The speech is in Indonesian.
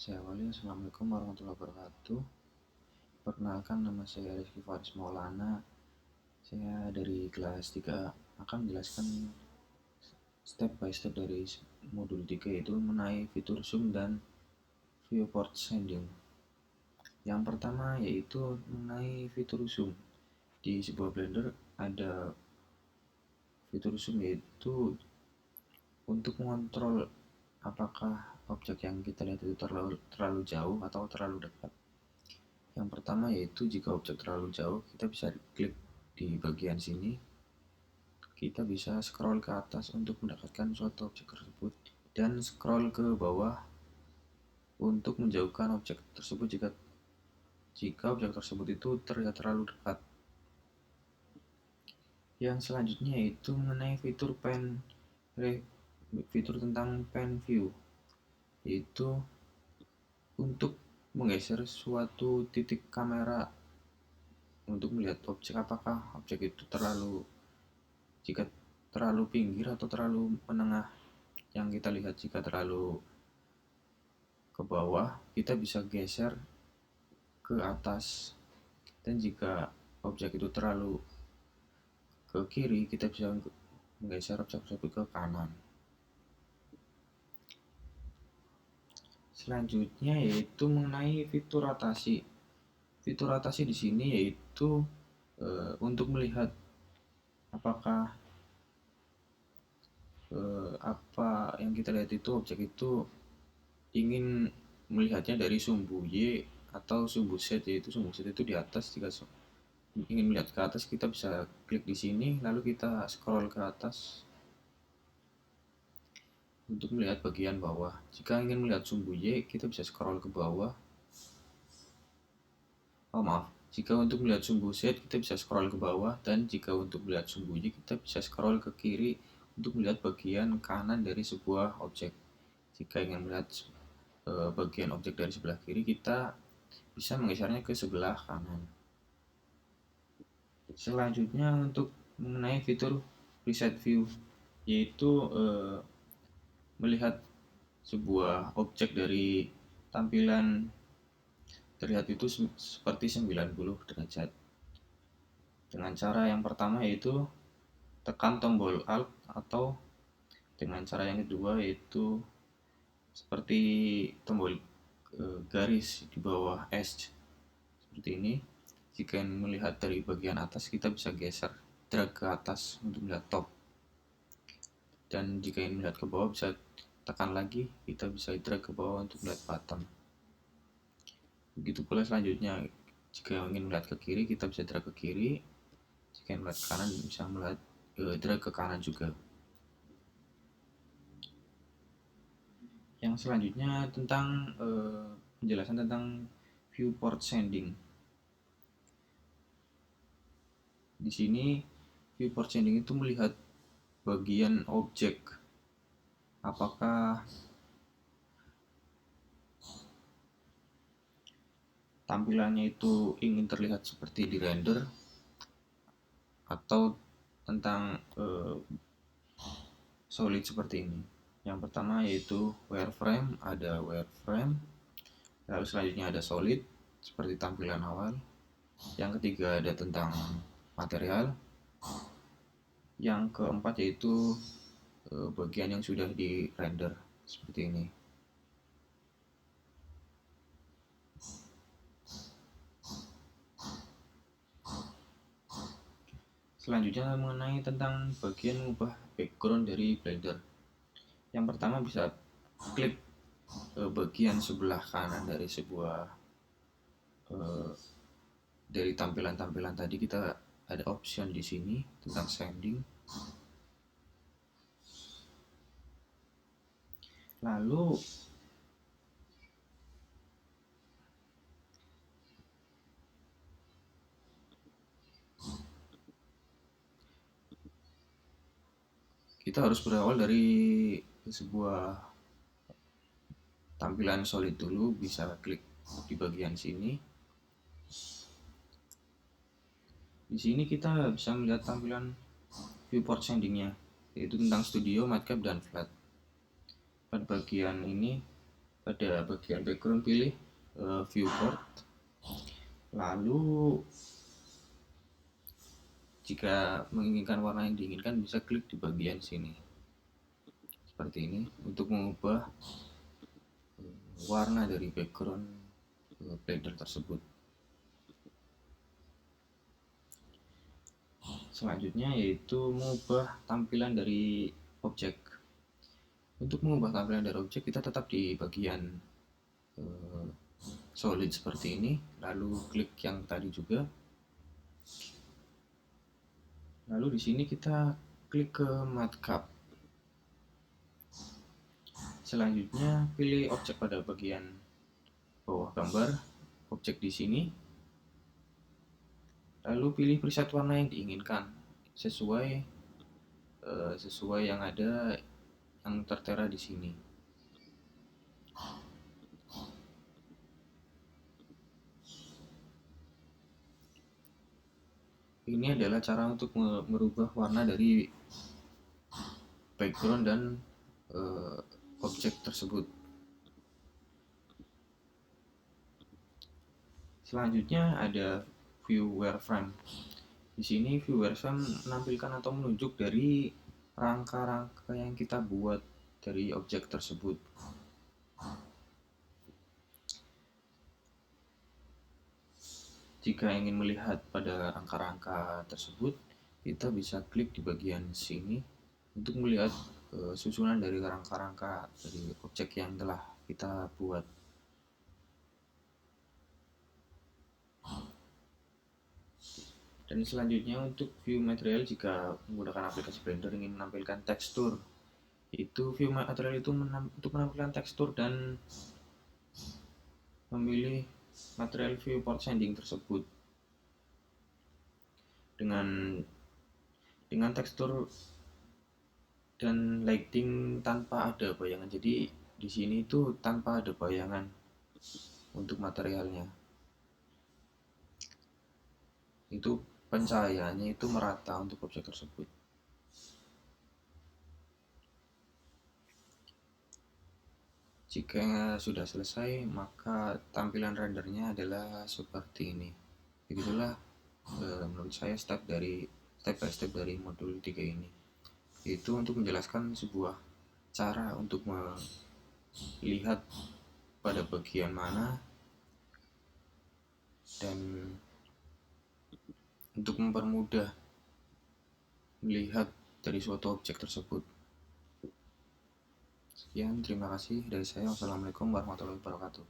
Saya awali, Assalamualaikum warahmatullahi wabarakatuh. Perkenalkan, nama saya Rizky Faris Maulana. Saya dari kelas 3 akan menjelaskan step by step dari modul 3, yaitu mengenai fitur zoom dan viewport sending. Yang pertama yaitu mengenai fitur zoom. Di sebuah Blender ada fitur zoom, yaitu untuk mengontrol apakah objek yang kita lihat itu terlalu jauh atau terlalu dekat. Yang pertama yaitu jika objek terlalu jauh, kita bisa klik di bagian sini. Kita bisa scroll ke atas untuk mendekatkan suatu objek tersebut, dan scroll ke bawah untuk menjauhkan objek tersebut jika objek tersebut itu terlihat terlalu dekat. Yang selanjutnya yaitu mengenai fitur tentang pan view, yaitu untuk menggeser suatu titik kamera untuk melihat objek, apakah objek itu jika terlalu pinggir atau terlalu menengah. Yang kita lihat, jika terlalu ke bawah, kita bisa geser ke atas, dan jika objek itu terlalu ke kiri, kita bisa menggeser objek tersebut ke kanan. Selanjutnya yaitu mengenai fitur rotasi. Fitur rotasi di sini yaitu untuk melihat apakah apa yang kita lihat itu, objek itu ingin melihatnya dari sumbu Y atau sumbu Z, yaitu sumbu Z itu di atas. Jika ingin melihat ke atas, kita bisa klik di sini, lalu kita scroll ke atas untuk melihat bagian bawah. Jika ingin melihat sumbu Y, kita bisa scroll ke bawah. Jika untuk melihat sumbu Z, kita bisa scroll ke bawah, dan jika untuk melihat sumbu Y, kita bisa scroll ke kiri untuk melihat bagian kanan dari sebuah objek. Jika ingin melihat bagian objek dari sebelah kiri, kita bisa menggesernya ke sebelah kanan. Selanjutnya untuk mengenai fitur preset view, yaitu melihat sebuah objek dari tampilan terlihat itu seperti 90 derajat. Dengan cara yang pertama yaitu tekan tombol Alt, atau dengan cara yang kedua yaitu seperti tombol garis di bawah S seperti ini. Jika ingin melihat dari bagian atas, kita bisa geser, drag ke atas untuk melihat top, dan jika ingin melihat ke bawah, bisa tekan lagi, kita bisa drag ke bawah untuk melihat bottom. Begitu pula selanjutnya, jika ingin melihat ke kiri, kita bisa drag ke kiri. Jika ingin melihat ke kanan, bisa melihat drag ke kanan juga. Yang selanjutnya tentang penjelasan tentang viewport sending. Di sini viewport sending itu melihat bagian objek, apakah tampilannya itu ingin terlihat seperti di render atau tentang solid seperti ini. Yang pertama yaitu wireframe, ada wireframe. Lalu selanjutnya ada solid seperti tampilan awal. Yang ketiga ada tentang material. Yang keempat yaitu bagian yang sudah di render seperti ini. Selanjutnya mengenai tentang bagian mengubah background dari Blender. Yang pertama bisa klik bagian sebelah kanan dari sebuah dari tampilan-tampilan tadi. Kita ada option di sini tentang sanding. Lalu kita harus berawal dari sebuah tampilan solid dulu. Bisa klik di bagian sini. Di sini kita bisa melihat tampilan viewport sandingnya, yaitu tentang studio, matcap, dan flat. Pada bagian ini Pada bagian background pilih viewport, lalu jika menginginkan warna yang diinginkan bisa klik di bagian sini seperti ini untuk mengubah warna dari background Blender tersebut. Selanjutnya yaitu mengubah tampilan dari objek. Untuk mengubah tampilan dari objek kita tetap di bagian solid seperti ini, lalu klik yang tadi juga. Lalu di sini kita klik ke matcap. Selanjutnya pilih objek pada bagian bawah gambar, objek di sini. Lalu pilih preset warna yang diinginkan sesuai yang ada yang tertera di sini. Ini adalah cara untuk merubah warna dari background dan objek tersebut. Selanjutnya ada view wireframe. Di sini view wireframe menampilkan atau menunjuk dari rangka-rangka yang kita buat dari objek tersebut. Jika ingin melihat pada rangka-rangka tersebut, kita bisa klik di bagian sini untuk melihat susunan dari rangka-rangka dari objek yang telah kita buat. Dan selanjutnya untuk view material, jika menggunakan aplikasi Blender ingin menampilkan tekstur, itu view material itu untuk menampilkan tekstur dan memilih material viewport shading tersebut dengan tekstur dan lighting tanpa ada bayangan. Jadi di sini itu tanpa ada bayangan untuk materialnya. Itu pencahayaannya itu merata untuk objek tersebut. Jika sudah selesai, maka tampilan rendernya adalah seperti ini. Begitulah menurut saya step by step dari modul 3 ini. Itu untuk menjelaskan sebuah cara untuk melihat pada bagian mana dan untuk mempermudah melihat dari suatu objek tersebut. Sekian, terima kasih dari saya. Wassalamualaikum warahmatullahi wabarakatuh.